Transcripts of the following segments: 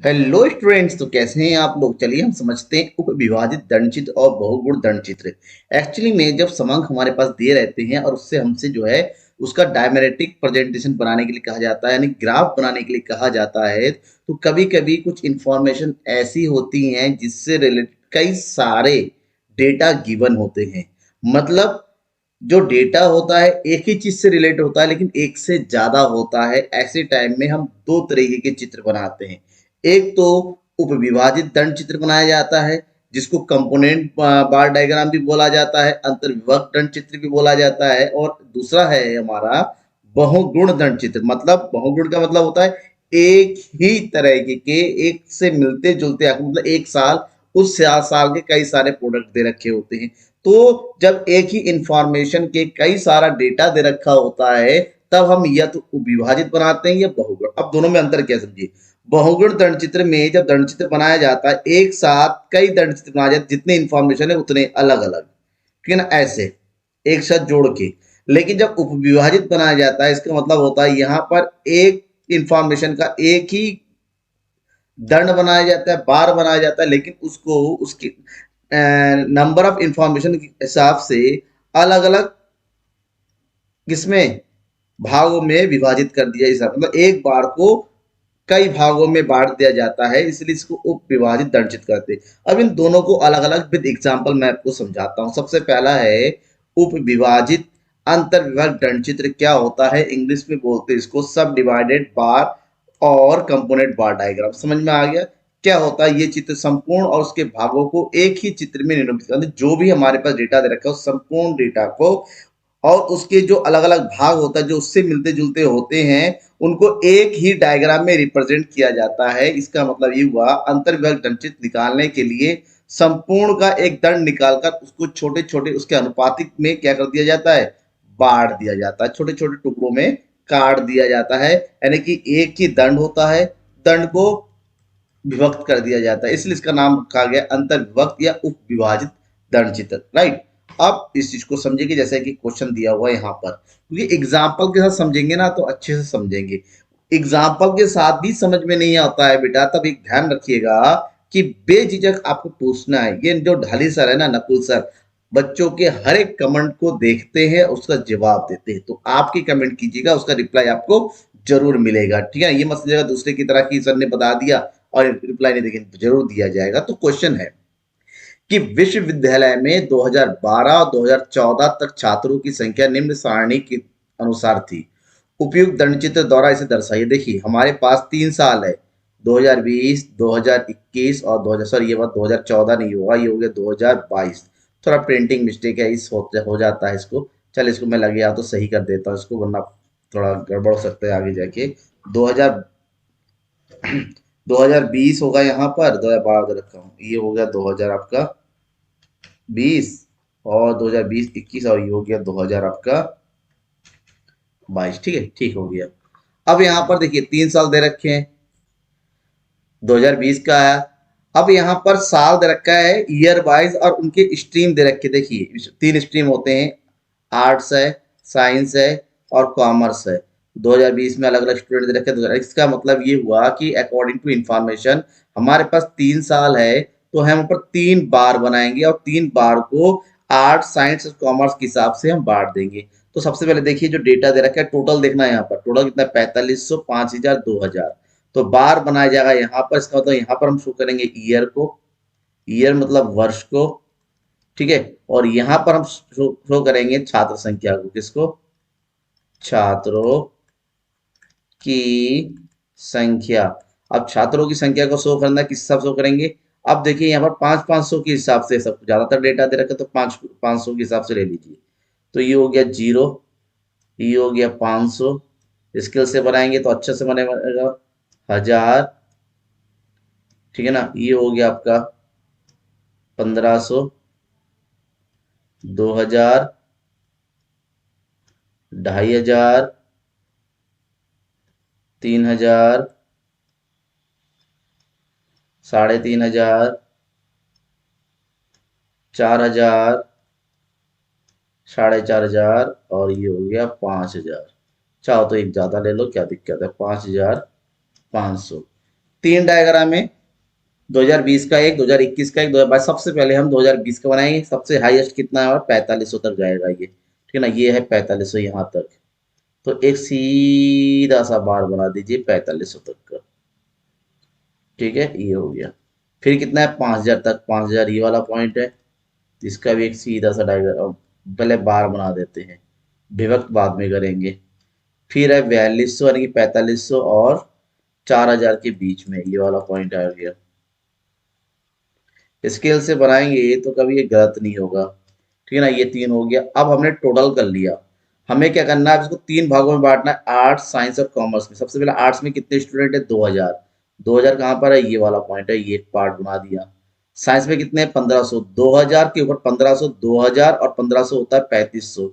Hello students, तो कैसे हैं आप लोग। चलिए हम समझते हैं उपविभाजित दंडचित्र और बहुगुण दंडचित्र। एक्चुअली में जब समांक हमारे पास दिए रहते हैं और उससे हमसे जो है उसका डायमेट्रिक प्रेजेंटेशन बनाने के लिए कहा जाता है, यानी ग्राफ बनाने के लिए कहा जाता है, तो कभी कभी कुछ इंफॉर्मेशन ऐसी होती हैं जिससे रिलेटेड कई सारे डेटा गिवन होते हैं। मतलब जो डेटा होता है एक ही चीज से रिलेट होता है लेकिन एक से ज्यादा होता है। ऐसे टाइम में हम दो तरीके के चित्र बनाते हैं। एक तो उपविभाजित दंड चित्र बनाया जाता है जिसको कंपोनेंट बार डायग्राम भी बोला जाता है, अंतर्विभक्त दंड चित्र भी बोला जाता है। और दूसरा है हमारा बहुगुण दंड चित्र। मतलब बहुगुण का मतलब होता है एक ही तरह के एक से मिलते जुलते, मतलब एक साल उस साल के कई सारे प्रोडक्ट दे रखे होते हैं। तो जब एक ही इंफॉर्मेशन के कई सारा डेटा दे रखा होता है तब हम या तो विभाजित बनाते हैं या बहुगुण। अब दोनों में अंतर क्या समझिए। बहुगुण दंडचित्र में जब दंडचित्र बनाया जाता है एक साथ कई दंडचित्र बनाए जाते, जितने इंफॉर्मेशन है उतने अलग अलग, ठीक है ना, ऐसे एक साथ जोड़ के। लेकिन जब उपविभाजित बनाया जाता है इसका मतलब होता है यहाँ पर एक इंफॉर्मेशन का एक ही दंड बनाया जाता है, बार बनाया जाता है, लेकिन उसको उसकी नंबर ऑफ इंफॉर्मेशन के हिसाब से अलग अलग किसमें भागों में विभाजित कर दिया। इस मतलब एक बार को कई भागों में बांट दिया जाता है, इसलिए इसको उप विभाजित दंडित करते हैं। अब इन दोनों को अलग अलग विद एग्जाम्पल मैं आपको समझाता हूँ। सबसे पहला है उप विभाजित अंतर विभाग दंडचित्र। क्या होता है, इंग्लिश में बोलते हैं इसको सब डिवाइडेड बार और कंपोनेंट बार डायग्राम। समझ में आ गया क्या होता है। ये चित्र संपूर्ण और उसके भागों को एक ही चित्र में निरूपित करते हैं। जो भी हमारे पास डेटा दे रखा है उस संपूर्ण डेटा को और उसके जो अलग अलग भाग होता है जो उससे मिलते जुलते होते हैं उनको एक ही डायग्राम में रिप्रेजेंट किया जाता है। इसका मतलब ये हुआ अंतर्विभाग दंडचित्र निकालने के लिए संपूर्ण का एक दंड निकालकर उसको छोटे छोटे उसके अनुपातिक में क्या कर दिया जाता है, बांट दिया जाता है, छोटे छोटे टुकड़ों में काट दिया जाता है। यानी कि एक ही दंड होता है, दंड को विभक्त कर दिया जाता है, इसलिए इसका नाम रखा गया अंतर विभक्त या उप विभाजित दंड चित्र। राइट। अब इस चीज को समझेंगे जैसे कि क्वेश्चन दिया हुआ है यहाँ पर, क्योंकि एग्जाम्पल के साथ समझेंगे ना तो अच्छे से समझेंगे। एग्जाम्पल के साथ भी समझ में नहीं आता है बेटा, तब एक ध्यान रखिएगा कि बेझिझक आपको पूछना है। ये जो ढाली सर है ना, नकुल सर, बच्चों के हर एक कमेंट को देखते हैं उसका जवाब देते हैं। तो आपकी कमेंट कीजिएगा, उसका रिप्लाई आपको जरूर मिलेगा, ठीक है। ये मत समझिएगा दूसरे की तरह की सर ने बता दिया और रिप्लाई नहीं देंगे, जरूर दिया जाएगा। तो क्वेश्चन है कि विश्वविद्यालय में 2012 और 2014 तक छात्रों की संख्या निम्न सारणी के अनुसार थी। उपयुक्त दंडचित्र द्वारा इसे दर्शाइए। देखिए हमारे पास 3 साल है, 2020, 2021 और 2000, सॉरी ये बात 2014 नहीं होगा, ये हो गया 2022। थोड़ा प्रिंटिंग मिस्टेक है, इस हो जाता है इसको। चल इसको मैं लगे या तो सही कर देता हूँ इसको, वरना थोड़ा गड़बड़ हो सकता है आगे जाके। 2000 2020 होगा यहाँ पर, 2012 दे रखा हूँ, ये हो गया 2000 आपका 20 और 2020 21 और ये हो गया 2000 आपका 22। ठीक है, ठीक हो गया। अब यहाँ पर देखिए 3 साल दे रखे हैं, 2020 का है। अब यहाँ पर साल दे रखा है ईयर वाइज और उनके स्ट्रीम दे रखे। देखिए 3 स्ट्रीम होते हैं, आर्ट्स है, साइंस है और कॉमर्स है। 2020 में अलग अलग स्टूडेंट दे रखे हैं। इसका मतलब ये हुआ कि अकॉर्डिंग टू इंफॉर्मेशन हमारे पास 3 साल है, तो हम ऊपर 3 बार बनाएंगे और 3 बार को आर्ट साइंस और कॉमर्स के हिसाब से हम बांट देंगे। तो सबसे पहले देखिए जो डेटा दे रखा है, टोटल देखना है यहाँ पर, टोटल कितना है, 4500, 5000, 2000। तो बार बनाया जाएगा यहाँ पर, इसका मतलब यहाँ पर हम शो करेंगे ईयर को, ईयर मतलब वर्ष को, ठीक है। और यहाँ पर हम शो करेंगे छात्र संख्या को, किसको, छात्रों की संख्या। अब छात्रों की संख्या को शो करना किस हिसाब शो करेंगे। अब देखिए यहाँ पर 500 के हिसाब से, सब ज्यादातर डेटा दे रखा है तो 500 के हिसाब से ले लीजिए। तो ये हो गया 0, ये हो गया 500। स्केल से बनाएंगे तो अच्छे से बनेगा 1000, ठीक है ना। ये हो गया आपका 1500, 2000, 2500, 3000, 3500, 4000, 4500 और ये हो गया 5000। चाहो तो एक ज्यादा ले लो, क्या दिक्कत है, 5500। तीन डायग्राम है, 2020 का एक, 2021 का एक, 2022। सबसे पहले हम 2020 का बनाएंगे। सबसे हाईएस्ट कितना है, और 4500 तक जाएगा ये, ठीक है ना। ये है 4500 यहाँ तक। तो एक सीधा सा बार बना दीजिए 4500 तक का, ठीक है, ये हो गया। फिर कितना है, 5000 तक, 5000 ये वाला पॉइंट है। इसका भी एक सीधा सा डायग्राम, पहले बार बना देते हैं, विभक्त बाद में करेंगे। फिर है 4200, यानी कि 4500 और 4000 के बीच में ये वाला पॉइंट आ गया। स्केल से बनाएंगे तो कभी ये गलत नहीं होगा, ठीक है ना। ये तीन हो गया। अब हमने टोटल कर लिया। हमें क्या करना है, इसको तीन भागों में बांटना है, आर्ट्स, साइंस और कॉमर्स में। सबसे पहले आर्ट्स में कितने स्टूडेंट है, 2000। 2000 कहाँ पर है, ये वाला पॉइंट है, ये एक पार्ट बना दिया। साइंस में कितने हैं, 1500। 2000 के ऊपर 1500, 2000 और 1500 होता है 3500।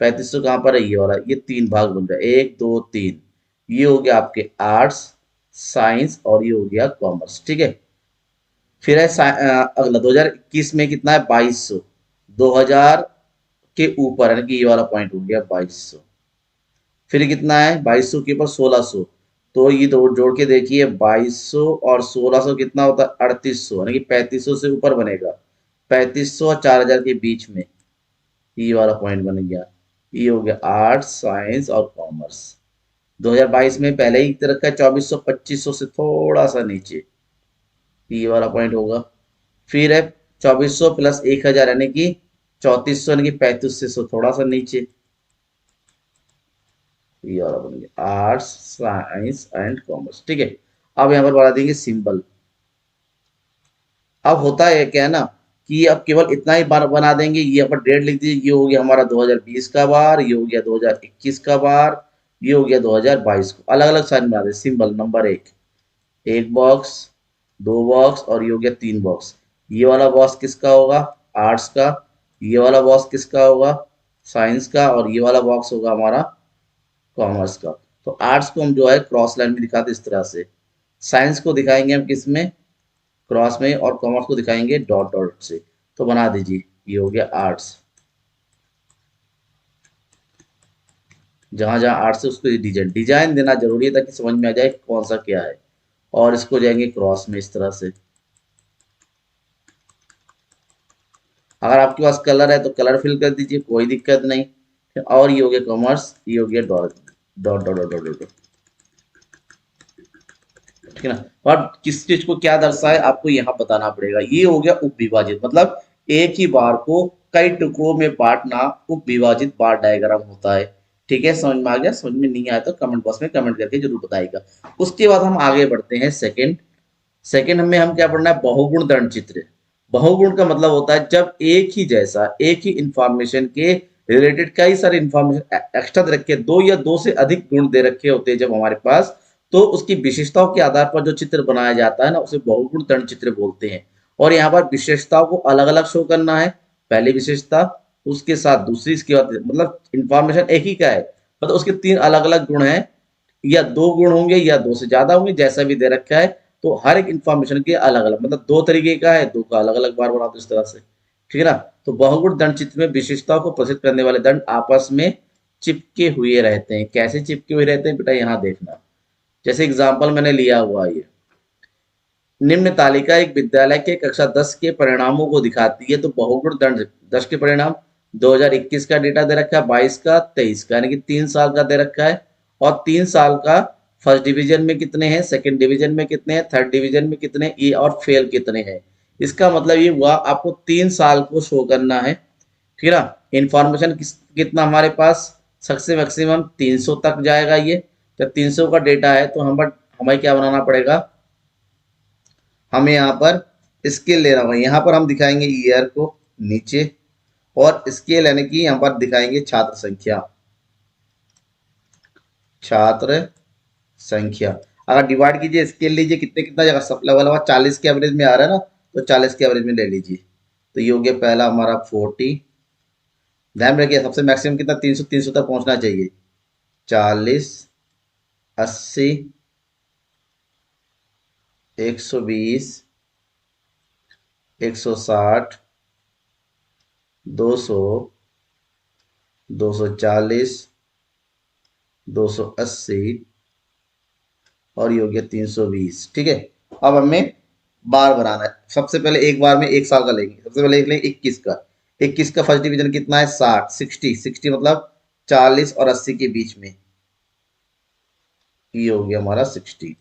3500 कहाँ पर है, ये वाला। ये तीन भाग बन रहा है, एक दो तीन। ये हो गया आपके आर्ट्स, साइंस और ये हो गया कॉमर्स, ठीक है। फिर है अगला 2021 में कितना है, 2200। 2000 के ऊपर, यानी कि ये वाला पॉइंट हो गया 2200। फिर कितना है, 2200 के ऊपर 1600। तो ये दो जोड़ के देखिए, 2200 और 1600 कितना होता है, 3800, यानी कि 3500 से ऊपर बनेगा। 3500 और 4000 के बीच में ये वाला पॉइंट बन गया। ये हो गया आर्ट्स, साइंस और कॉमर्स। 2022 में पहले ही रखा है 2400, 2500 से थोड़ा सा नीचे ये वाला पॉइंट होगा। फिर है 2400 प्लस 1000, यानी कि 3400, यानी कि 3500 से थोड़ा सा नीचे ये वाला बन गया आर्ट्स, साइंस एंड कॉमर्स, ठीक है। अब यहाँ पर बढ़ा देंगे सिंबल। अब होता है क्या है ना, कि अब केवल इतना ही बार बना देंगे। ये यहाँ पर डेट लिख दीजिए, ये हो गया हमारा 2020 का बार, ये हो गया 2021 का बार, ये हो गया 2022 को। अलग अलग साइन बना दे, सिंबल नंबर एक बॉक्स, दो बॉक्स और ये हो गया तीन बॉक्स। ये वाला बॉक्स किसका होगा, आर्ट्स का। ये वाला बॉक्स किसका होगा, साइंस का। और ये वाला बॉक्स होगा हमारा कॉमर्स का। तो आर्ट्स को हम जो है क्रॉस लाइन में दिखाते इस तरह से, साइंस को दिखाएंगे हम किस में, क्रॉस में, और कॉमर्स को दिखाएंगे डॉट डॉट से। तो बना दीजिए, ये हो गया आर्ट्स। जहां जहां आर्ट्स है उसको डिजाइन डिजाइन देना जरूरी है, ताकि समझ में आ जाए कौन सा क्या है। और इसको जाएंगे क्रॉस में इस तरह से। अगर आपके पास कलर है तो कलर फिल कर दीजिए, कोई दिक्कत नहीं। और ये हो गया कॉमर्स, ये हो गया dot dot dot dot dot, ठीक है ना। और किस चीज को क्या दर्शाए आपको यहाँ बताना पड़ेगा। ये हो गया उपविभाजित, मतलब एक ही बार को कई टुकड़ों में बांटना उपविभाजित बार डायग्राम होता है। ठीक है, समझ में आ गया। समझ में नहीं आया तो कमेंट बॉक्स में कमेंट करके जरूर बताइएगा। उसके बाद हम आगे बढ़ते हैं सेकंड। सेकंड में हम क्या पढ़ना है, बहुगुण दंड चित्र। बहुगुण का मतलब होता है जब एक ही जैसा, एक ही इंफॉर्मेशन के रिलेटेड कई सारे इंफॉर्मेशन एक्स्ट्रा दे रखे, दो या दो से अधिक गुण दे रखे होते हैं जब हमारे पास, तो उसकी विशेषताओं के आधार पर जो चित्र बनाया जाता है ना, उसे बहुगुण दंड चित्र बोलते हैं। और यहाँ पर विशेषताओं को अलग अलग शो करना है। पहली विशेषता, उसके साथ दूसरी, इसके बाद मतलब इंफॉर्मेशन एक ही का है, मतलब उसके तीन अलग अलग गुण हैं, या दो गुण होंगे या दो से ज्यादा होंगे, जैसा भी दे रखा है। तो हर एक इंफॉर्मेशन के अलग अलग, मतलब दो तरीके का है, दो का अलग अलग बार बना दो इस तरह से, ठीक है ना। तो बहुगुण दंड चित्र में विशेषताओं को प्रदर्शित करने वाले दंड आपस में चिपके हुए रहते हैं। कैसे चिपके हुए रहते हैं बेटा, यहाँ देखना। जैसे एग्जाम्पल मैंने लिया हुआ ये, निम्न तालिका एक विद्यालय के कक्षा 10 के परिणामों को दिखाती है। तो बहुगुण दंड 10 के परिणाम, 2021 का डेटा दे रखा है, 22 का, 23 का, यानी कि 3 साल का दे रखा है। और 3 साल का फर्स्ट डिवीजन में कितने हैं, सेकंड डिवीजन में कितने हैं, थर्ड डिवीजन में कितने हैं, ये और फेल कितने हैं। इसका मतलब ये हुआ आपको 3 साल को शो करना है, ठीक है ना। इंफॉर्मेशन कितना हमारे पास, सबसे मैक्सिमम 300 तक जाएगा ये। जब 300 का डेटा है तो हमें क्या बनाना पड़ेगा, हमें यहाँ पर स्केल लेना होगा। यहाँ पर हम दिखाएंगे ईयर को नीचे, और स्केल यानी कि यहाँ पर दिखाएंगे छात्र संख्या। छात्र संख्या अगर डिवाइड कीजिए, स्केल लीजिए, कितने कितना जगह सब लेवल हुआ, 40 के एवरेज में आ रहा है ना, तो 40 के एवरेज में ले लीजिए। तो ये हो गया पहला हमारा 40। ध्यान रखिए सबसे मैक्सिमम कितना, 300, 300 तक पहुंचना चाहिए। 40, 80, 120, 160, 200, 240, 280 और ये हो गया 320, ठीक है। अब हमें बार बनाना है। सबसे पहले एक बार में एक साल का लेंगे। सबसे पहले देख लेंगे 21 का। 21 का फर्स्ट डिवीजन कितना है? 60। 60 मतलब 40 और 80 के बीच में, ये हो गया हमारा 60।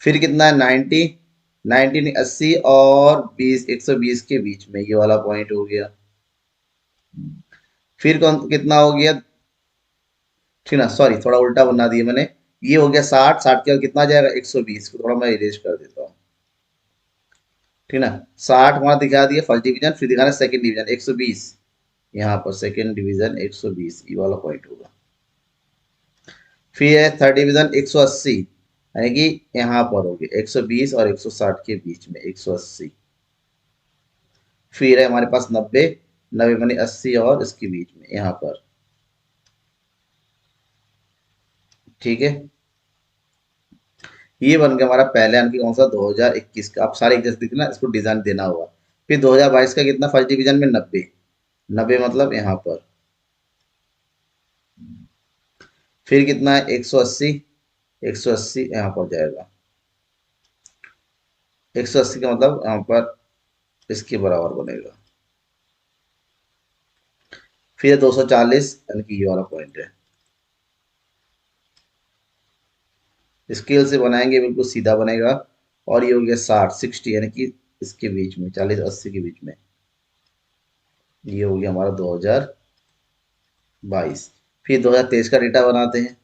फिर कितना है? 90। 90 नहीं, 80 और 20, 120 के बीच में, ये वाला पॉइंट हो गया। फिर कौन कितना हो गया? ठीक ना, सॉरी थोड़ा उल्टा बना दिया मैंने। ये हो गया 60। 60 के बाद कितना आ जाएगा? 120 को थोड़ा मैं इरेज कर देता हूँ। ठीक ना, 60 वहां दिखा दिया फर्स्ट डिवीजन, फिर दिखाना सेकंड डिवीजन 120। यहाँ पर सेकंड डिवीजन 120, ये वाला पॉइंट होगा। फिर है थर्ड डिवीजन 180, यानी कि यहाँ पर होगी 120 और 160 के बीच में 180। फिर है हमारे पास 90। 90 मानी 80 और इसके बीच में यहाँ पर। ठीक है, ये बन गया हमारा पहले यानी कि कौन सा? 2021 का। आप सारे एक जैसे दिखना, इसको डिजाइन देना होगा। फिर 2022 का कितना? फर्स्ट डिवीजन में 90। 90 मतलब यहाँ पर। फिर कितना है? 180। 180 यहाँ पर जाएगा। 180 का मतलब यहाँ पर इसके बराबर बनेगा। फिर 240, यानी कि ये वाला पॉइंट है। स्केल से बनाएंगे बिल्कुल सीधा बनेगा। और ये हो गया 60। 60 यानी कि इसके बीच में, 40 80 के बीच में, ये हो गया हमारा 2022। फिर 2023 का डेटा बनाते हैं।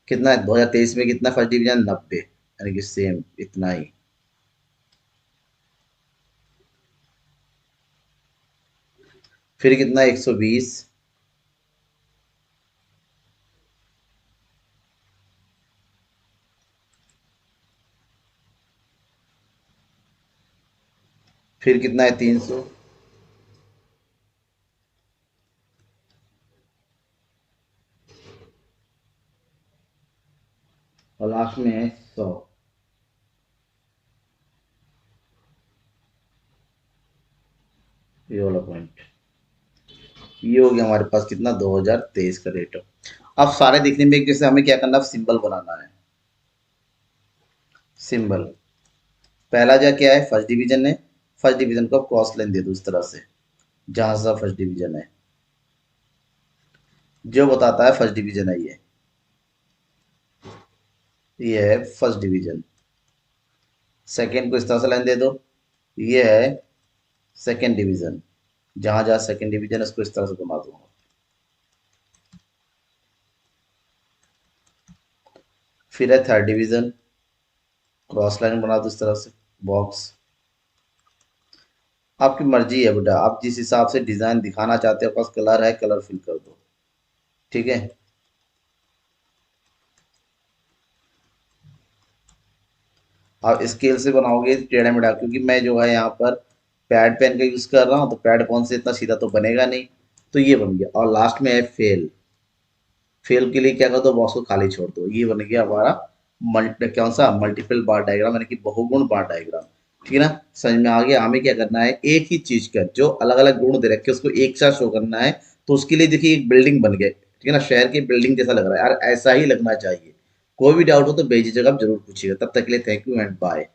कितना है 2023 में? कितना फर्स्ट डिवीजन? 90, यानी कि सेम इतना ही। फिर कितना? 120। फिर कितना है? 300। और लास्ट में है 100, ये वाला पॉइंट। ये हो गया हमारे पास कितना? 2023 का डेटा। अब सारे दिखने में एक जैसे, हमें क्या करना है? सिंबल बनाना है। सिंबल पहला जा क्या है? फर्स्ट डिवीजन है। फर्स्ट डिवीजन को क्रॉस लाइन दे दो इस तरह से, जहां से फर्स्ट डिवीजन है, जो बताता है फर्स्ट डिवीजन है ये है फर्स्ट डिवीजन। सेकंड को इस तरह से लाइन दे दो, ये है सेकंड डिवीजन। जहां जहां सेकंड डिवीजन, इसको इस तरह से बना दूंगा। फिर है थर्ड डिवीजन, क्रॉस लाइन बना दो इस तरह से, बॉक्स। आपकी मर्जी है बेटा, आप जिस हिसाब से डिजाइन दिखाना चाहते हो, पास कलर है, कलर फिल कर दो। ठीक है, आप स्केल से बनाओगे टेढ़ा मेढ़ा, क्योंकि मैं जो है यहाँ पर पैड पेन का यूज कर रहा हूँ, तो पैड पेन से इतना सीधा तो बनेगा नहीं। तो ये बन गया। और लास्ट में है फेल। फेल के लिए क्या कर दो? बॉक्स को खाली छोड़ दो। ये बन गया हमारा कौन सा? मल्टीपल बार डायग्राम, यानी कि बहुगुण बार डायग्राम। ठीक है ना, समझ में आ गया? हमें क्या करना है? एक ही चीज का जो अलग अलग गुण दे रखे हैं, उसको एक साथ शो करना है। तो उसके लिए देखिए एक बिल्डिंग बन गई। ठीक है ना, शहर की बिल्डिंग जैसा लग रहा है यार, ऐसा ही लगना चाहिए। कोई भी डाउट हो तो बेझिझक आप जरूर पूछिएगा। तब तक के लिए थैंक यू एंड बाय।